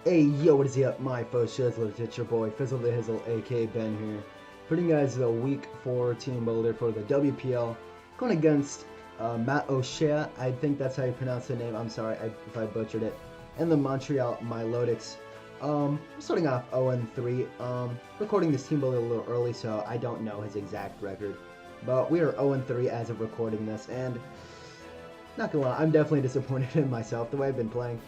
Hey yo, what is up, my folks? It's your boy FizzleTheHizzle, aka Ben here, putting you guys the week 4 Teambuilder for the WPL, going against Matt O'Shea. I think that's how you pronounce the name. I'm sorry if I butchered it. And the Montreal Milotics. We're starting off 0-3. Recording this Teambuilder a little early, so I don't know his exact record, but we are 0-3 as of recording this, and not gonna lie, I'm definitely disappointed in myself the way I've been playing.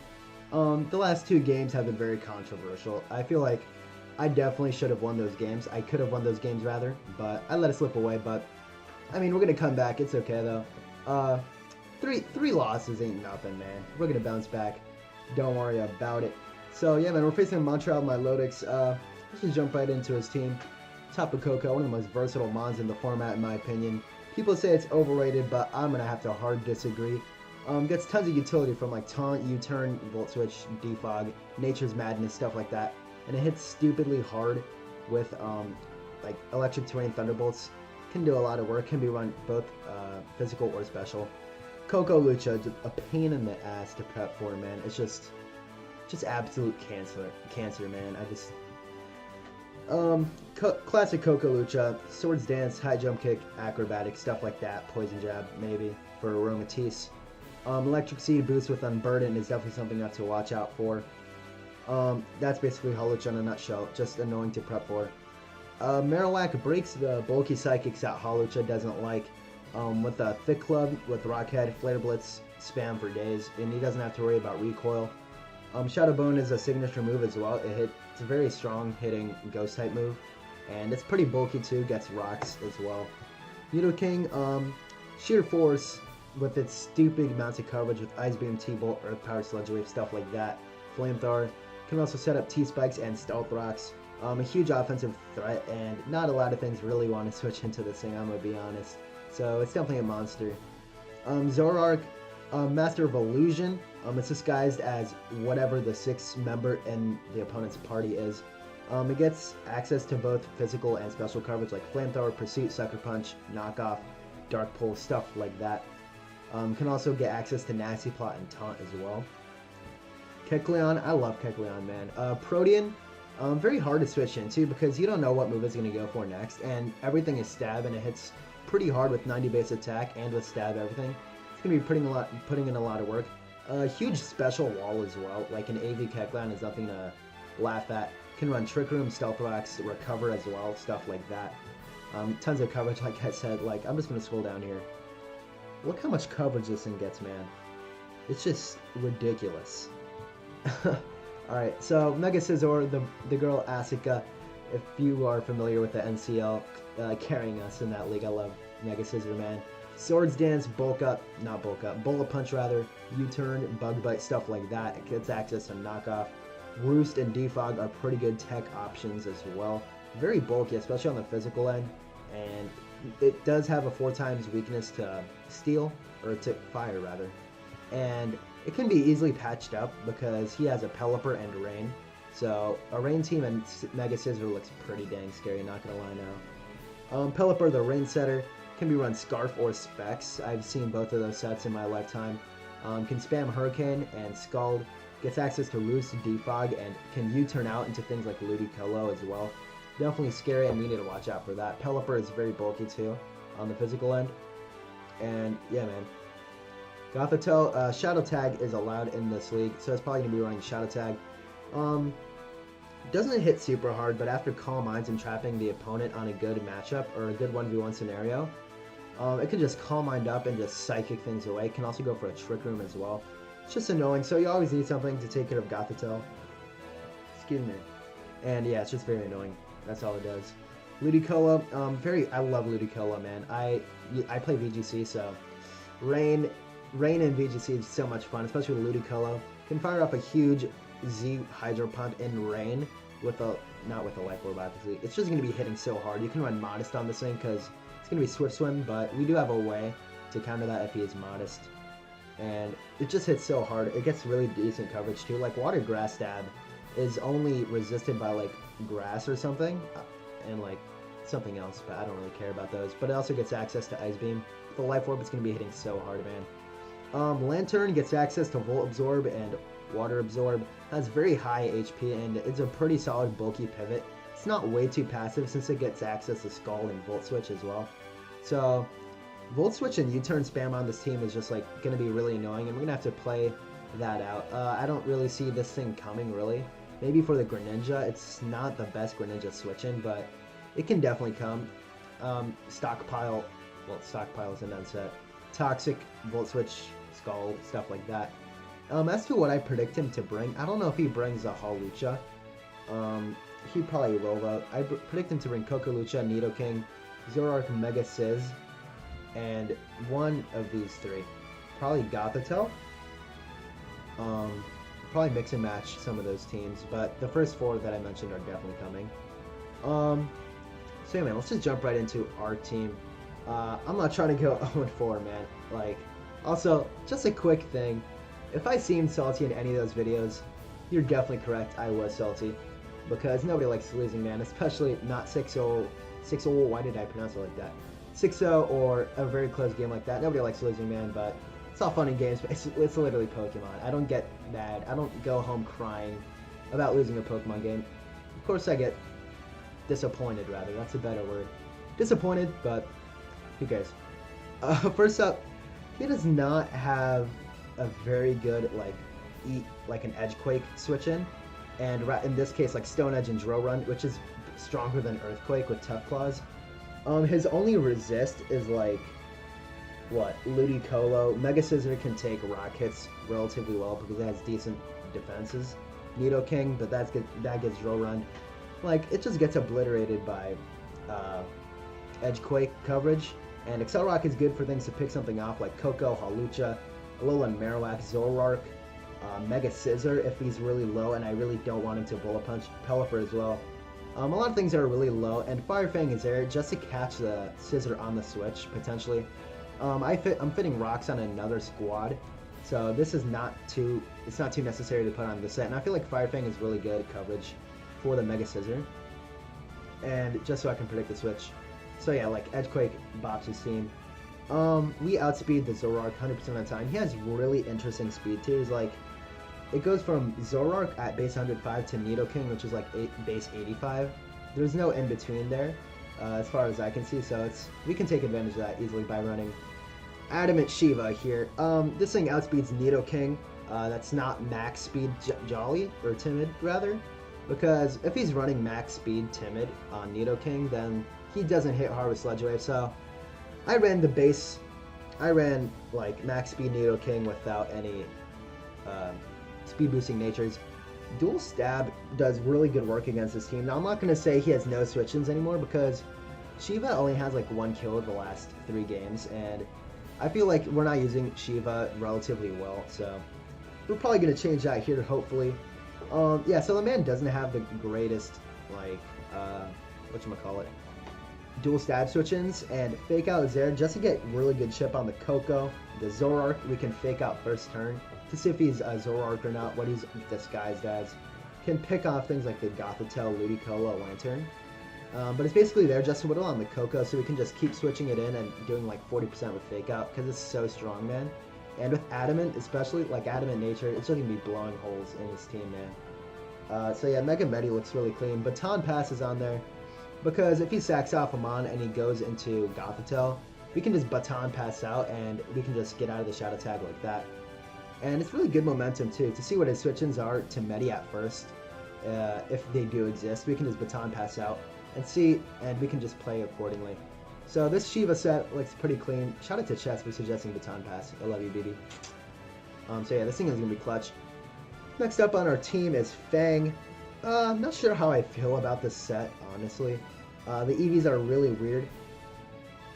The last two games have been very controversial. I feel like I definitely should have won those games. I could have won those games rather, but I let it slip away. But I mean, we're gonna come back. It's okay though. Three losses ain't nothing, man. We're gonna bounce back. Don't worry about it. So yeah, man, we're facing Montreal Milotics. Let's just jump right into his team. Tapu Koko, one of the most versatile mons in the format, in my opinion. People say it's overrated, but I'm gonna have to hard disagree. Gets tons of utility from like Taunt, U-Turn, Volt Switch, Defog, Nature's Madness, stuff like that. And it hits stupidly hard with like Electric Terrain Thunderbolts. Can do a lot of work, can be run both physical or special. Coco Lucha, a pain in the ass to prep for, man. It's just absolute cancer, man. Classic Coco Lucha, Swords Dance, High Jump Kick, Acrobatic, stuff like that. Poison Jab, maybe, for Aromatisse. Electric Seed boost with Unburden is definitely something not to watch out for. That's basically Holucha in a nutshell, just annoying to prep for. Marowak breaks the bulky psychics that Holucha doesn't like. With a Thick Club, with Rockhead, Flare Blitz, spam for days, and he doesn't have to worry about recoil. Shadow Bone is a signature move as well. It's a very strong hitting ghost type move, and it's pretty bulky too, gets rocks as well. Nidoking, Sheer Force, with its stupid amounts of coverage with Ice Beam, T-Bolt, Earth Power, Sludge Wave, stuff like that. Flamethrower can also set up T-Spikes and Stealth Rocks. A huge offensive threat, and not a lot of things really want to switch into this thing, I'm going to be honest. So it's definitely a monster. Zoroark, Master of Illusion. It's disguised as whatever the 6th member in the opponent's party is. It gets access to both physical and special coverage like Flamethrower, Pursuit, Sucker Punch, Knockoff, Dark Pull, stuff like that. Can also get access to Nasty Plot and Taunt as well. Kecleon, I love Kecleon, man. Protean, very hard to switch into because you don't know what move it's going to go for next, and everything is stab, and it hits pretty hard with 90 base attack and with stab everything. It's going to be putting in a lot of work. Huge special wall as well, like an AV Kecleon is nothing to laugh at. Can run Trick Room, Stealth Rocks, Recover as well, stuff like that. Tons of coverage, like I said. Like, I'm just going to scroll down here. Look how much coverage this thing gets, man. It's just ridiculous. Alright, so Mega Scizor, the girl Asuka, if you are familiar with the NCL, carrying us in that league. I love Mega Scizor, man. Swords Dance, Bullet Punch rather, U-Turn, Bug Bite, stuff like that. It gets access to Knockoff. Roost and Defog are pretty good tech options as well. Very bulky, especially on the physical end, and it does have a 4x weakness to Steel, or to Fire rather, and it can be easily patched up because he has a Pelipper and Rain, so a Rain team and Mega Scizor looks pretty dang scary, not gonna lie now. Pelipper, the Rain setter, can be run Scarf or Specs. I've seen both of those sets in my lifetime. Can spam Hurricane and Scald, gets access to Roost, Defog, and can U-turn out into things like Ludicolo as well. Definitely scary, and we need to watch out for that. Pelipper is very bulky too on the physical end. And yeah, man. Gothitelle, Shadow Tag is allowed in this league, so it's probably going to be running Shadow Tag. Doesn't hit super hard, but after Calm Minds and trapping the opponent on a good matchup or a good 1v1 scenario, it can just Calm Mind up and just Psychic things away. It can also go for a Trick Room as well. It's just annoying, so you always need something to take care of Gothitelle. Excuse me. And yeah, it's just very annoying. That's all it does. Ludicolo, I love Ludicolo, man. I play VGC, so Rain and VGC is so much fun, especially with Ludicolo. Can fire up a huge Z Hydro Pump in Rain with not with a Life Orb, obviously. It's just going to be hitting so hard. You can run Modest on this thing because it's going to be Swift Swim, but we do have a way to counter that if he is Modest. And it just hits so hard. It gets really decent coverage too. Like Water Grass Stab is only resisted by like grass or something, and like something else, but I don't really care about those. But it also gets access to Ice Beam. The Life Orb is going to be hitting so hard, man. Lantern gets access to Volt Absorb and Water Absorb, has very high HP, and it's a pretty solid bulky pivot. It's not way too passive since it gets access to Skull and Volt Switch as well. So Volt Switch and U-turn spam on this team is just like going to be really annoying, and we're going to have to play that out. I don't really see this thing coming, really. Maybe for the Greninja, it's not the best Greninja switch-in, but it can definitely come. Stockpile is an unset. Toxic, Volt Switch, Skull, stuff like that. As to what I predict him to bring, I don't know if he brings a Hawlucha. He probably will though. I predict him to bring Kokolucha, Nidoking, Zoroark, Mega Sizz, and one of these three. Probably Gothitelle. Probably mix and match some of those teams, but the first four that I mentioned are definitely coming. So yeah, man, let's just jump right into our team. I'm not trying to go 0-4, man. Like, also, just a quick thing. If I seemed salty in any of those videos, you're definitely correct. I was salty. Because nobody likes losing, man. Especially not 6-0. 6-0, why did I pronounce it like that? 6-0 or a very close game like that. Nobody likes losing, man, but it's all fun and games. But it's literally Pokemon. I don't get mad. I don't go home crying about losing a Pokemon game. Of course, I get disappointed, rather. That's a better word. Disappointed, but who cares? First up, he does not have a very good, like an Edgequake switch-in. And in this case, like Stone Edge and Drill Run, which is stronger than Earthquake with Tough Claws. His only resist is like, what, Ludicolo. Mega Scissor can take rock hits relatively well because it has decent defenses. Nidoking, but that gets Drill Run. Like, it just gets obliterated by Edgequake coverage. And Accelerock is good for things to pick something off like Koko, Hawlucha, Alolan Marowak, Zoroark, Mega Scissor if he's really low, and I really don't want him to Bullet Punch. Pelipper as well. A lot of things that are really low, and Fire Fang is there just to catch the Scissor on the switch, potentially. I'm fitting rocks on another squad, so this is it's not too necessary to put on this set, and I feel like Fire Fang is really good coverage for the Mega Scissor, and just so I can predict the switch. So yeah, like Edgequake bops his team. We outspeed the Zoroark 100% of the time. He has really interesting speed tiers. Like, it goes from Zoroark at base 105 to Nidoking, which is like base 85. There's no in between there, as far as I can see. So we can take advantage of that easily by running Adamant Shiva here. This thing outspeeds Nidoking. That's not max speed Jolly, or Timid rather, because if he's running max speed Timid on Nidoking, then he doesn't hit hard with Sludge Wave. So I ran like max speed Nidoking without any speed boosting natures. Dual Stab does really good work against this team. Now I'm not going to say he has no switch-ins anymore because Shiva only has like 1 kill the last 3 games, and I feel like we're not using Shiva relatively well, so we're probably going to change that here, hopefully. Yeah, so the man doesn't have the greatest, like, whatchamacallit, dual stab switch-ins, and Fake Out is there just to get really good chip on the Koko. The Zoroark we can Fake Out first turn to see if he's a Zoroark or not, what he's disguised as. Can pick off things like the Gothitelle, Ludicolo, Lantern. But it's basically there just to whittle on the Koko, so we can just keep switching it in and doing like 40% with Fake Out, because it's so strong, man. And with Adamant, especially, like Adamant Nature, it's just going to be blowing holes in his team, man. So yeah, Mega Medi looks really clean. Baton Pass is on there, because if he sacks off Amon and he goes into Gothitelle, we can just Baton Pass out and we can just get out of the Shadow Tag like that. And it's really good momentum too, to see what his switch-ins are to Medi at first. If they do exist, we can just Baton Pass out and see, and we can just play accordingly. So this Shiva set looks pretty clean. Shout out to Chess for suggesting Baton Pass. I love you, BB. So yeah, this thing is going to be clutch. Next up on our team is Fang. I'm not sure how I feel about this set, honestly. The EVs are really weird.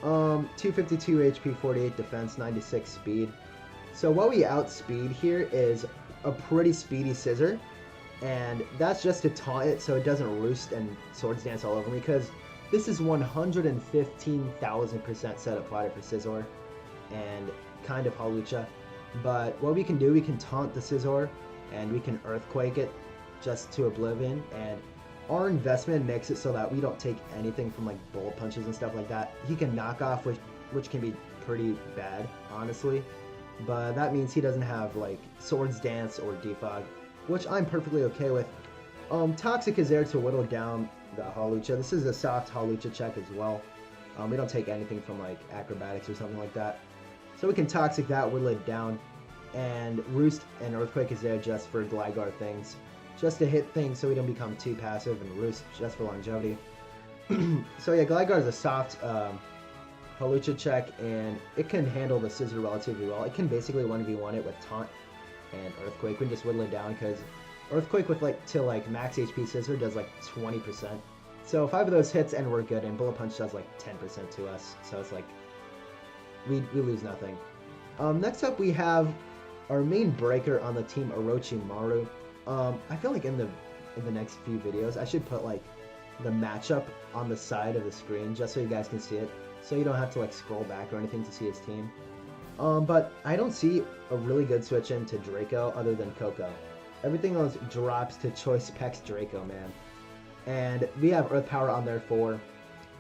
252 HP, 48 defense, 96 speed. So what we outspeed here is a pretty speedy Scissor, and that's just to taunt it so it doesn't roost and Swords Dance all over me, because this is 115,000% setup fodder for Scizor and kind of Hawlucha. But what we can do, we can taunt the Scizor and we can Earthquake it just to oblivion, and our investment makes it so that we don't take anything from like Bullet Punches and stuff like that. He can knock off, which can be pretty bad, honestly. but that means he doesn't have like Swords Dance or Defog, which I'm perfectly okay with. Toxic is there to whittle down the Hawlucha. This is a soft Hawlucha check as well. We don't take anything from like Acrobatics or something like that. So we can Toxic that, whittle it down. And Roost and Earthquake is there just for Gligar things. Just to hit things so we don't become too passive, and Roost just for longevity. So yeah, Gligar is a soft Hawlucha check, and it can handle the Scissor relatively well. It can basically 1v1 it with Taunt and Earthquake. We can just whittle it down because Earthquake with like max HP Scissor does like 20%. So 5 of those hits and we're good, and Bullet Punch does like 10% to us. So it's like we lose nothing. Next up we have our main breaker on the team, Orochimaru. I feel like in the next few videos I should put like the matchup on the side of the screen just so you guys can see it, so you don't have to like scroll back or anything to see his team. But I don't see a really good switch into Draco other than Coco. Everything else drops to Choice Specs Draco, man. And we have Earth Power on there for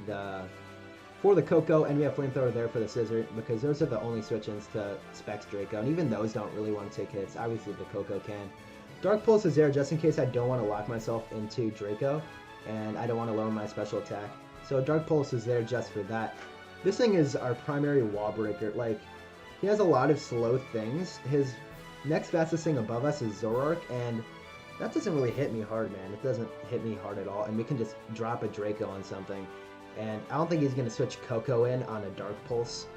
the Coco, and we have Flamethrower there for the Scissor, because those are the only switch-ins to Specs Draco, and even those don't really want to take hits. Obviously the Coco can. Dark Pulse is there just in case I don't want to lock myself into Draco, and I don't want to lower my special attack. So Dark Pulse is there just for that. This thing is our primary wall breaker. Like, he has a lot of slow things. His next fastest thing above us is Zoroark, and that doesn't really hit me hard, man. It doesn't hit me hard at all, and we can just drop a Draco on something. And I don't think he's going to switch Coco in on a Dark Pulse,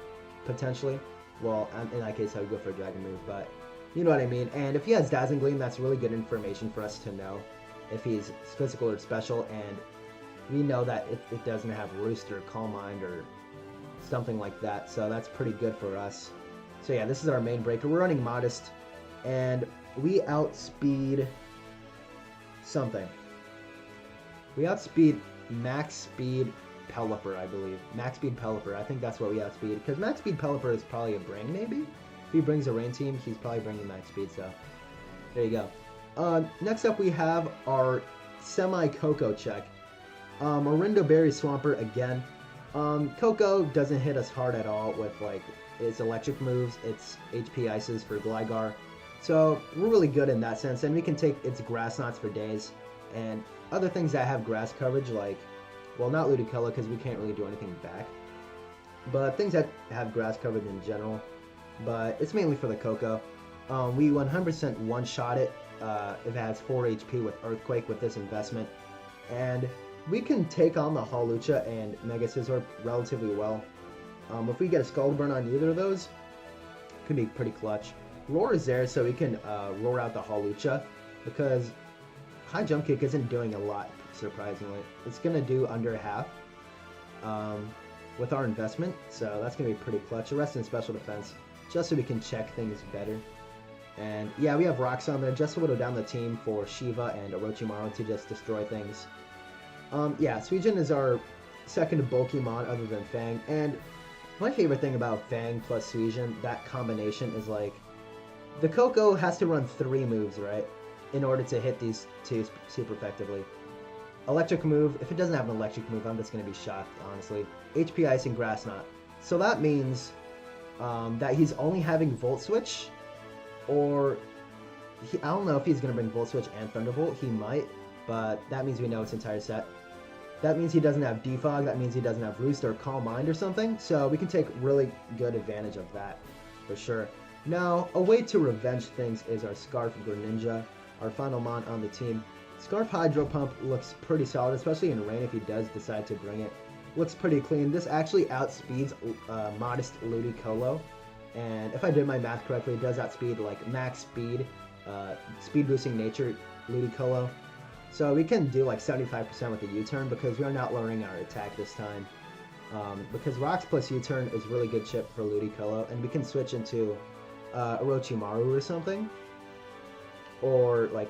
potentially. Well, in that case, I would go for a Dragon move, but you know what I mean. And if he has Dazzling Gleam, that's really good information for us to know if he's physical or special, and we know that it doesn't have Roost or Calm Mind or something like that, so that's pretty good for us. So yeah, this is our main breaker. We're running Modest, and we outspeed something. We outspeed Max Speed Pelipper, I believe. Max Speed Pelipper, I think that's what we outspeed, because Max Speed Pelipper is probably a Brain, maybe? If he brings a Rain team, he's probably bringing Max Speed, so there you go. Next up we have our semi-Coco check. Orindo Berry Swampert again. Coco doesn't hit us hard at all with like its electric moves, its HP Ices for Gligar. So we're really good in that sense, and we can take its Grass Knots for days. And other things that have grass coverage, like, well, not Ludicolo because we can't really do anything back, but things that have grass coverage in general. But it's mainly for the Coco. We 100% one-shot it if it has 4 HP with Earthquake with this investment. And we can take on the Hawlucha and Mega Scizor relatively well. If we get a Scald Burn on either of those, it could be pretty clutch. Roar is there so we can roar out the Hawlucha, because High Jump Kick isn't doing a lot, surprisingly. It's going to do under half with our investment, so that's going to be pretty clutch. The rest in Special Defense, just so we can check things better. And yeah, we have Rocks on there just to whittle down the team for Shiva and Orochimaru to just destroy things. Yeah, Suijin is our second bulky mon other than Fang, and my favorite thing about Fang plus Suijin, that combination, is like, the Coco has to run 3 moves, right, in order to hit these two super effectively. Electric move, if it doesn't have an electric move, I'm just going to be shocked, honestly. HP Ice and Grass Knot. So that means that he's only having Volt Switch, or I don't know if he's going to bring Volt Switch and Thunderbolt. He might, but that means we know its entire set. That means he doesn't have Defog, that means he doesn't have Roost or Calm Mind or something, so we can take really good advantage of that, for sure. Now, a way to revenge things is our Scarf Greninja, our final mon on the team. Scarf Hydro Pump looks pretty solid, especially in rain if he does decide to bring it. Looks pretty clean. This actually outspeeds Modest Ludicolo, and if I did my math correctly, it does outspeed like max speed, speed boosting nature Ludicolo. So we can do like 75% with the U-turn because we are not lowering our attack this time. Because Rocks plus U-turn is really good chip for Ludicolo, and we can switch into Orochimaru or something. Or like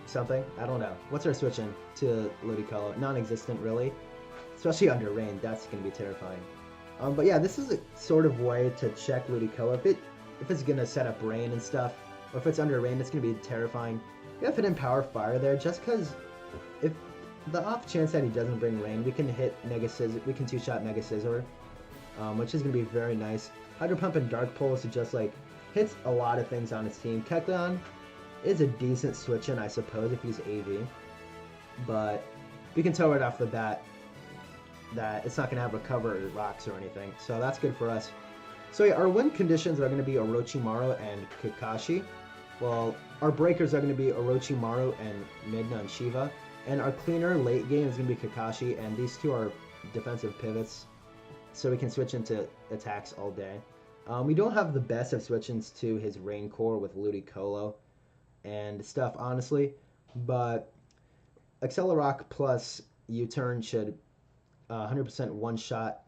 something, I don't know. What's our switch in to Ludicolo? Non-existent, really. Especially under rain, that's going to be terrifying. But yeah, this is a sort of way to check Ludicolo. If it's going to set up rain and stuff, or if it's under rain, it's going to be terrifying. We have Hidden Power Fire there, just because if the off chance that he doesn't bring rain, we can hit Mega Scizor, we can 2-shot Mega Scizor, which is going to be very nice. Hydro Pump and Dark Pulse is just like hits a lot of things on his team. Kecleon is a decent switch-in, I suppose, if he's AV. But we can tell right off the bat that it's not going to have recover rocks or anything. So that's good for us. So yeah, our win conditions are going to be Orochimaru and Kakashi. Well, our breakers are going to be Orochimaru and Midna and Shiva. And our cleaner late game is going to be Kakashi, and these two are defensive pivots. So we can switch into attacks all day. We don't have the best of switch-ins to his Rain Core with Ludicolo and stuff, honestly. But Accelerock plus U-Turn should 100% one-shot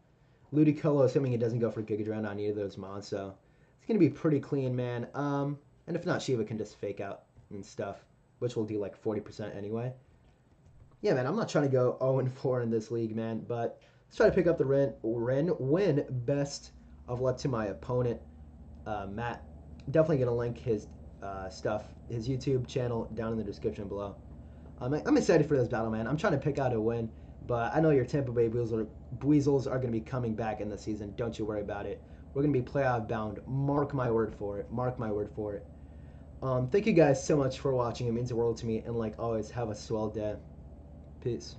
Ludicolo, assuming it doesn't go for Giga Drain on either of those mons. So it's going to be pretty clean, man. And if not, Shiva can just fake out and stuff, which will do like 40% anyway. Yeah, man, I'm not trying to go 0-4 in this league, man, but let's try to pick up the win. Best of luck to my opponent, Matt. Definitely going to link his stuff, his YouTube channel down in the description below. I'm excited for this battle, man. I'm trying to pick out a win, but I know your Tampa Bay Buizzles are going to be coming back in the season. Don't you worry about it. We're going to be playoff bound. Mark my word for it. Mark my word for it. Thank you guys so much for watching. It means the world to me. And like always, have a swell day. Peace.